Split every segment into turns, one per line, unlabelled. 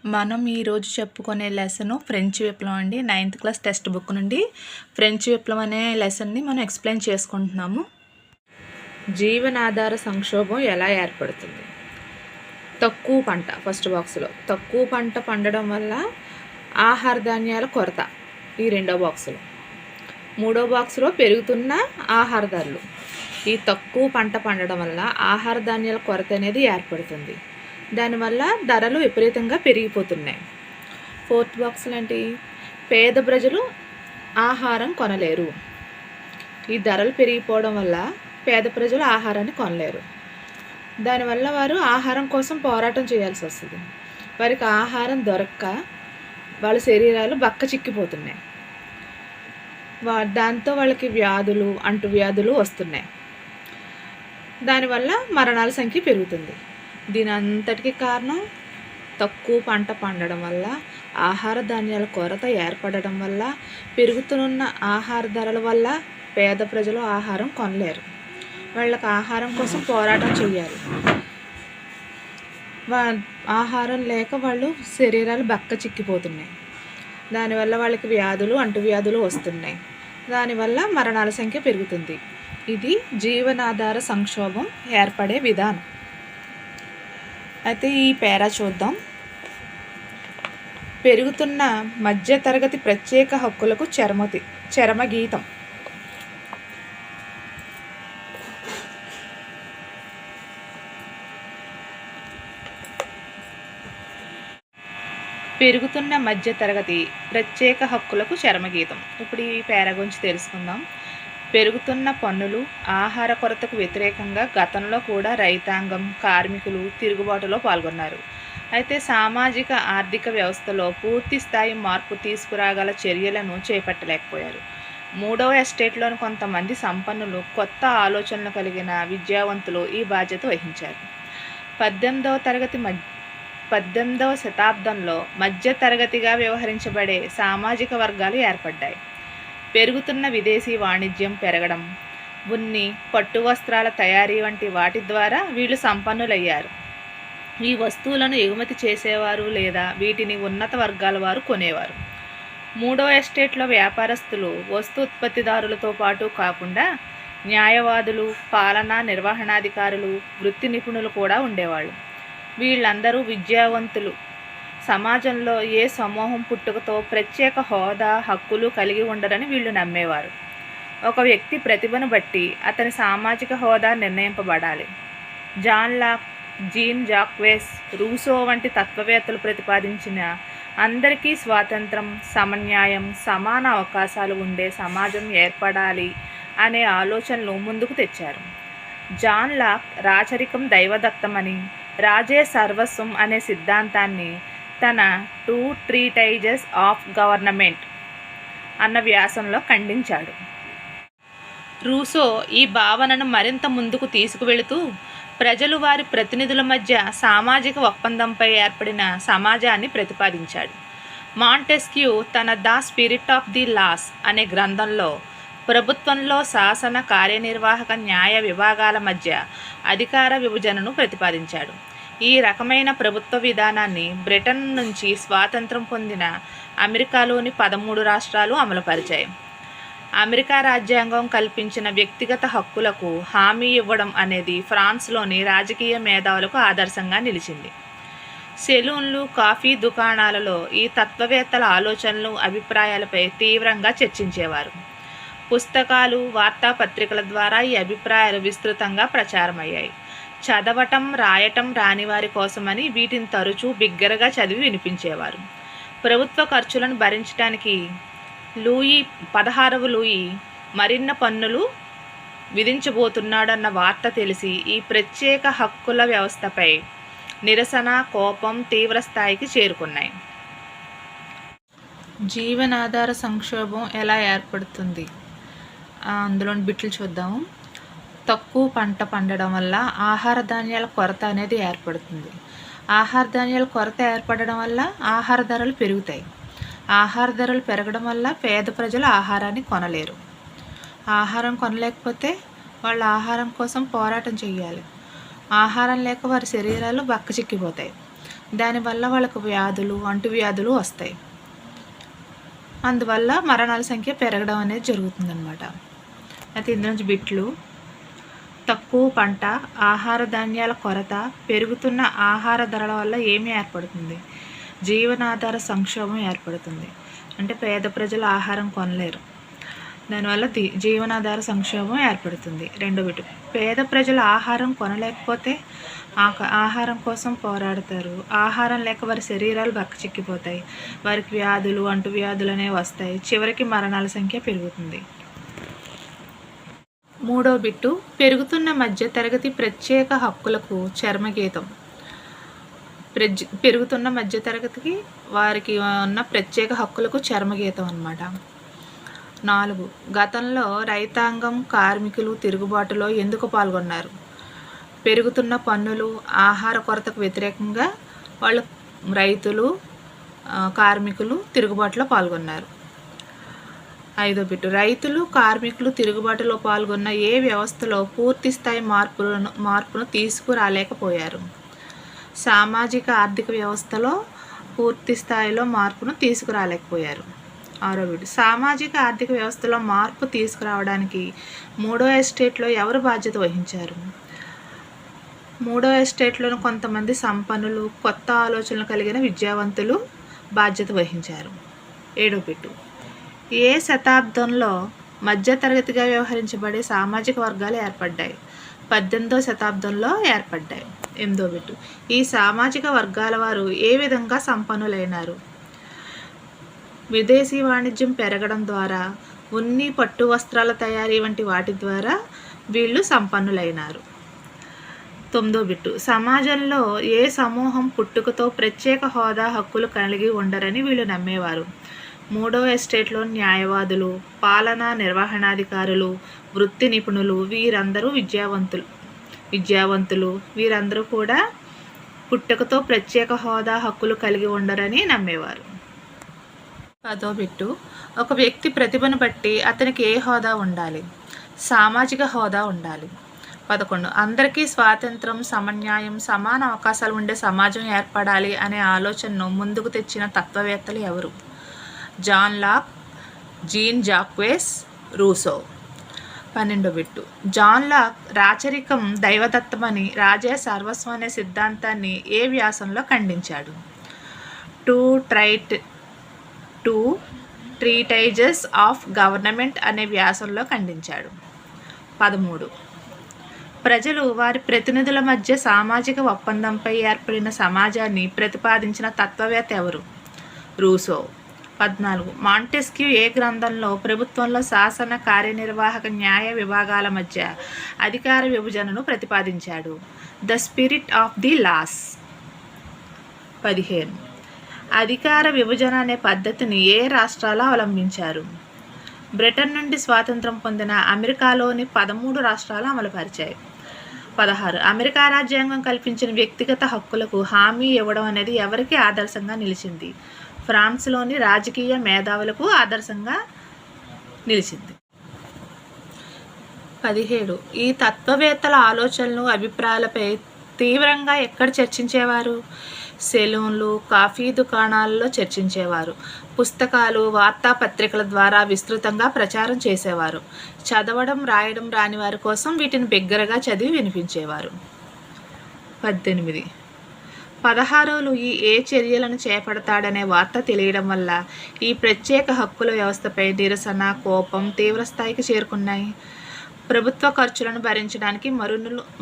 మనం ఈరోజు చెప్పుకునే లెసన్ ఫ్రెంచ్ విప్లవం అండి. 9th క్లాస్ టెక్స్ట్ బుక్ నుండి ఫ్రెంచ్ విప్లవం అనే లెసన్ని మనం ఎక్స్ప్లెయిన్ చేసుకుంటున్నాము. జీవనాధార సంక్షోభం ఎలా ఏర్పడుతుంది? తక్కువ పంట. ఫస్ట్ బాక్స్లో తక్కువ పంట పండడం వల్ల ఆహార ధాన్యాల కొరత, ఈ రెండో బాక్స్లో. మూడో బాక్స్లో పెరుగుతున్న ఆహార ధరలు. ఈ తక్కువ పంట పండడం వల్ల ఆహార ధాన్యాల కొరత అనేది ఏర్పడుతుంది. దానివల్ల ధరలు విపరీతంగా పెరిగిపోతున్నాయి. ఫోర్త్ బాక్స్లో ఏంటి? పేద ప్రజలు ఆహారం కొనలేరు. ఈ ధరలు పెరిగిపోవడం వల్ల పేద ప్రజలు ఆహారాన్ని కొనలేరు. దానివల్ల వారు ఆహారం కోసం పోరాటం చేయాల్సి వస్తుంది. వారికి ఆహారం దొరక్క వాళ్ళ శరీరాలు బక్క చిక్కిపోతున్నాయి. దాంతో వాళ్ళకి వ్యాధులు, అంటువ్యాధులు వస్తున్నాయి. దానివల్ల మరణాల సంఖ్య పెరుగుతుంది. దీని అంతటికి కారణం తక్కువ పంట పండడం వల్ల, ఆహార ధాన్యాల కొరత ఏర్పడడం వల్ల, పెరుగుతున్న ఆహార ధరల వల్ల పేద ప్రజలు ఆహారం కొనలేరు. వాళ్ళకి ఆహారం కోసం పోరాటం చేయాలి. ఆహారం లేక వాళ్ళు శరీరాలు బక్క చిక్కిపోతున్నాయి. దానివల్ల వాళ్ళకి వ్యాధులు, అంటువ్యాధులు వస్తున్నాయి. దానివల్ల మరణాల సంఖ్య పెరుగుతుంది. ఇది జీవనాధార సంక్షోభం ఏర్పడే విధానం. అయితే ఈ పేరా చూద్దాం. పెరుగుతున్న మధ్యతరగతి ప్రత్యేక హక్కులకు చరమగీతం. పెరుగుతున్న మధ్యతరగతి ప్రత్యేక హక్కులకు చరమగీతం. ఇప్పుడు ఈ పేరా గురించి తెలుసుకుందాం. పెరుగుతున్న పన్నులు, ఆహార కొరతకు వ్యతిరేకంగా గతంలో కూడా రైతాంగం, కార్మికులు తిరుగుబాటులో పాల్గొన్నారు. అయితే సామాజిక ఆర్థిక వ్యవస్థలో పూర్తి స్థాయి మార్పు తీసుకురాగల చర్యలను చేపట్టలేకపోయారు. మూడవ ఎస్టేట్లోని కొంతమంది సంపన్నులు, కొత్త ఆలోచనలు కలిగిన విద్యావంతులు ఈ బాధ్యత వహించారు. 18వ శతాబ్దంలో మధ్యతరగతిగా వ్యవహరించబడే సామాజిక వర్గాలు ఏర్పడ్డాయి. పెరుగుతున్న విదేశీ వాణిజ్యం పెరగడం, ఉన్ని, పట్టు వస్త్రాల తయారీ వంటి వాటి ద్వారా వీళ్ళు సంపన్నులయ్యారు. ఈ వస్తువులను ఎగుమతి చేసేవారు లేదా వీటిని ఉన్నత వర్గాల వారు కొనేవారు. మూడో ఎస్టేట్లో వ్యాపారస్తులు, వస్తు ఉత్పత్తిదారులతో పాటు కాకుండా న్యాయవాదులు, పాలనా నిర్వహణాధికారులు, వృత్తి నిపుణులు కూడా ఉండేవాళ్ళు. వీళ్ళందరూ విద్యావంతులు. సమాజంలో ఏ సమూహం పుట్టుకతో ప్రత్యేక హోదా, హక్కులు కలిగి ఉండరని వీళ్ళు నమ్మేవారు. ఒక వ్యక్తి ప్రతిభను బట్టి అతని సామాజిక హోదా నిర్ణయింపబడాలి. John Locke, Jean Jacques Rousseau వంటి తత్వవేత్తలు ప్రతిపాదించిన అందరికీ స్వాతంత్రం, సమన్యాయం, సమాన అవకాశాలు ఉండే సమాజం ఏర్పడాలి అనే ఆలోచనలు ముందుకు తెచ్చారు. జాన్ లాక్ రాచరికం దైవదత్తమని, రాజే సర్వస్వం అనే సిద్ధాంతాన్ని తన 2 ట్రీటైజెస్ ఆఫ్ గవర్నమెంట్ అన్న వ్యాసంలో ఖండించాడు. రూసో ఈ భావనను మరింత ముందుకు తీసుకువెళుతూ ప్రజలు వారి ప్రతినిధుల మధ్య సామాజిక ఒప్పందంపై ఏర్పడిన సమాజాన్ని ప్రతిపాదించాడు. మాంటెస్క్యూ తన the spirit of the laws అనే గ్రంథంలో ప్రభుత్వంలో శాసన, కార్యనిర్వాహక, న్యాయ విభాగాల మధ్య అధికార విభజనను ప్రతిపాదించాడు. ఈ రకమైన ప్రభుత్వ విధానాన్ని బ్రిటన్ నుంచి స్వాతంత్రం పొందిన అమెరికాలోని 13 రాష్ట్రాలు అమలుపరిచాయి. అమెరికా రాజ్యాంగం కల్పించిన వ్యక్తిగత హక్కులకు హామీ ఇవ్వడం అనేది ఫ్రాన్స్లోని రాజకీయ మేధావులకు ఆదర్శంగా నిలిచింది. సెలూన్లు, కాఫీ దుకాణాలలో ఈ తత్వవేత్తల ఆలోచనలు, అభిప్రాయాలపై తీవ్రంగా చర్చించేవారు. పుస్తకాలు, వార్తాపత్రికల ద్వారా ఈ అభిప్రాయాలు విస్తృతంగా ప్రచారమయ్యాయి. చదవటం, రాయటం రాని వారి కోసమని వీటిని తరచూ బిగ్గరగా చదివి వినిపించేవారు. ప్రభుత్వ ఖర్చులను భరించడానికి 16వ లూయి మరిన్న పన్నులు విధించబోతున్నాడన్న వార్త తెలిసి ఈ ప్రత్యేక హక్కుల వ్యవస్థపై నిరసన, కోపం తీవ్రస్థాయికి చేరుకున్నాయి. జీవనాధార సంక్షోభం ఎలా ఏర్పడుతుంది? అందులోని బిట్లు చూద్దాము. తక్కువ పంట పండడం వల్ల ఆహార ధాన్యాల కొరత అనేది ఏర్పడుతుంది. ఆహార ధాన్యాల కొరత ఏర్పడడం వల్ల ఆహార ధరలు పెరుగుతాయి. ఆహార ధరలు పెరగడం వల్ల పేద ప్రజలు ఆహారాన్ని కొనలేరు. ఆహారం కొనలేకపోతే వాళ్ళు ఆహారం కోసం పోరాటం చేయాలి. ఆహారం లేక వారి శరీరాలు బక్కచిక్కిపోతాయి. దానివల్ల వాళ్ళకు వ్యాధులు, అంటువ్యాధులు వస్తాయి. అందువల్ల మరణాల సంఖ్య పెరగడం అనేది జరుగుతుందన్నమాట. అయితే ఇందులోంచి బిట్లు: తక్కువ పంట, ఆహార ధాన్యాల కొరత, పెరుగుతున్న ఆహార ధరల వల్ల ఏమి ఏర్పడుతుంది? జీవనాధార సంక్షోభం ఏర్పడుతుంది. అంటే పేద ప్రజలు ఆహారం కొనలేరు, దానివల్ల జీవనాధార సంక్షోభం ఏర్పడుతుంది. రెండో బిట్: పేద ప్రజలు ఆహారం కొనలేకపోతే ఆహారం కోసం పోరాడతారు. ఆహారం లేక వారి శరీరాలు బక్కచిక్కిపోతాయి, వారికి వ్యాధులు, అంటువ్యాధులు అనేవి వస్తాయి. చివరికి మరణాల సంఖ్య పెరుగుతుంది. మూడో బిట్టు: పెరుగుతున్న మధ్యతరగతి ప్రత్యేక హక్కులకు చర్మగీతం. పెరుగుతున్న మధ్యతరగతికి వారికి ఉన్న ప్రత్యేక హక్కులకు చర్మగీతం అన్నమాట. 4. గతంలో రైతాంగం, కార్మికులు తిరుగుబాటులో ఎందుకు పాల్గొన్నారు? పెరుగుతున్న పన్నులు, ఆహార కొరతకు వ్యతిరేకంగా వాళ్ళు రైతులు, కార్మికులు తిరుగుబాటులో పాల్గొన్నారు. 5వ బిట్టు: రైతులు, కార్మికులు తిరుగుబాటులో పాల్గొన్న ఏ వ్యవస్థలో పూర్తి స్థాయి మార్పును తీసుకురాలేకపోయారు? సామాజిక ఆర్థిక వ్యవస్థలో పూర్తి స్థాయిలో మార్పును తీసుకురాలేకపోయారు. 6వ బిట్టు: సామాజిక ఆర్థిక వ్యవస్థలో మార్పు తీసుకురావడానికి మూడో ఎస్టేట్లో ఎవరు బాధ్యత వహించారు? మూడో ఎస్టేట్లోని కొంతమంది సంపన్నులు, కొత్త ఆలోచనలు కలిగిన విద్యావంతులు బాధ్యత వహించారు. 7వ బిట్టు: ఏ శతాబ్దంలో మధ్యతరగతిగా వ్యవహరించబడే సామాజిక వర్గాలు ఏర్పడ్డాయి? 18వ శతాబ్దంలో ఏర్పడ్డాయి. 8వ బిట్టు: ఈ సామాజిక వర్గాల వారు ఏ విధంగా సంపన్నులైనారు? విదేశీ వాణిజ్యం పెరగడం ద్వారా, ఉన్ని, పట్టు వస్త్రాల తయారీ వంటి వాటి ద్వారా వీళ్ళు సంపన్నులైనారు. 9వ బిట్టు: సమాజంలో ఏ సమూహం పుట్టుకతో ప్రత్యేక హోదా, హక్కులు కలిగి ఉండరని వీళ్ళు నమ్మేవారు? మూడవ ఎస్టేట్లో న్యాయవాదులు, పాలనా నిర్వహణాధికారులు, వృత్తి నిపుణులు, వీరందరూ విద్యావంతులు వీరందరూ కూడా పుట్టుకతో ప్రత్యేక హోదా, హక్కులు కలిగి ఉండరని నమ్మేవారు. 10వ బిట్టు: ఒక వ్యక్తి ప్రతిభను బట్టి అతనికి ఏ హోదా ఉండాలి? సామాజిక హోదా ఉండాలి. 11. అందరికీ స్వాతంత్రం, సమన్యాయం, సమాన అవకాశాలు ఉండే సమాజం ఏర్పడాలి అనే ఆలోచనను ముందుకు తెచ్చిన తత్వవేత్తలు ఎవరు? John Locke, Jean Jacques Rousseau. 12వ బిట్టు: జాన్ లాక్ రాచరికం దైవదత్తమని, రాజే సర్వస్వం అనే సిద్ధాంతాన్ని ఏ వ్యాసంలో ఖండించాడు? టూ ట్రీటైజెస్ ఆఫ్ గవర్నమెంట్ అనే వ్యాసంలో ఖండించాడు. 13. ప్రజలు వారి ప్రతినిధుల మధ్య సామాజిక ఒప్పందంపై ఏర్పడిన సమాజాన్ని ప్రతిపాదించిన తత్వవేత్త ఎవరు? రూసో. 14. మాంటెస్క్యూ ఏ గ్రంథంలో ప్రభుత్వంలో శాసన, కార్యనిర్వాహక, న్యాయ విభాగాల మధ్య అధికార విభజనను ప్రతిపాదించాడు? The spirit of the laws. 15. అధికార విభజన అనే పద్ధతిని ఏ రాష్ట్రాలు అవలంబించారు? బ్రిటన్ నుండి స్వాతంత్రం పొందిన అమెరికాలోని 13 రాష్ట్రాలు అమలుపరిచాయి. 16. అమెరికా రాజ్యాంగం కల్పించిన వ్యక్తిగత హక్కులకు హామీ ఇవ్వడం అనేది ఎవరికి ఆదర్శంగా నిలిచింది? ఫ్రాన్స్లోని రాజకీయ మేధావులకు ఆదర్శంగా నిలిచింది. 17. ఈ తత్వవేత్తల ఆలోచనలు, అభిప్రాయాలపై తీవ్రంగా ఎక్కడ చర్చించేవారు? సెలూన్లు, కాఫీ దుకాణాలలో చర్చించేవారు. పుస్తకాలు, వార్తాపత్రికల ద్వారా విస్తృతంగా ప్రచారం చేసేవారు. చదవడం, రాయడం రాని వారి కోసం వీటిని బిగ్గరగా చదివి వినిపించేవారు. 18. 16 ఏ చర్యలను చేపడతాడనే వార్త తెలియడం వల్ల ఈ ప్రత్యేక హక్కుల వ్యవస్థపై నిరసన, కోపం తీవ్రస్థాయికి చేరుకున్నాయి. ప్రభుత్వ ఖర్చులను భరించడానికి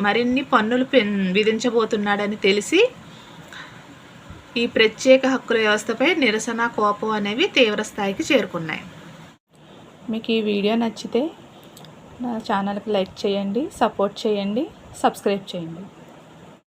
మరిన్ని పన్నులు విధించబోతున్నాడని తెలిసి ఈ ప్రత్యేక హక్కుల వ్యవస్థపై నిరసన, కోపం అనేవి తీవ్రస్థాయికి చేరుకున్నాయి. మీకు ఈ వీడియో నచ్చితే నా ఛానల్కి లైక్ చేయండి, సపోర్ట్ చేయండి, సబ్స్క్రైబ్ చేయండి.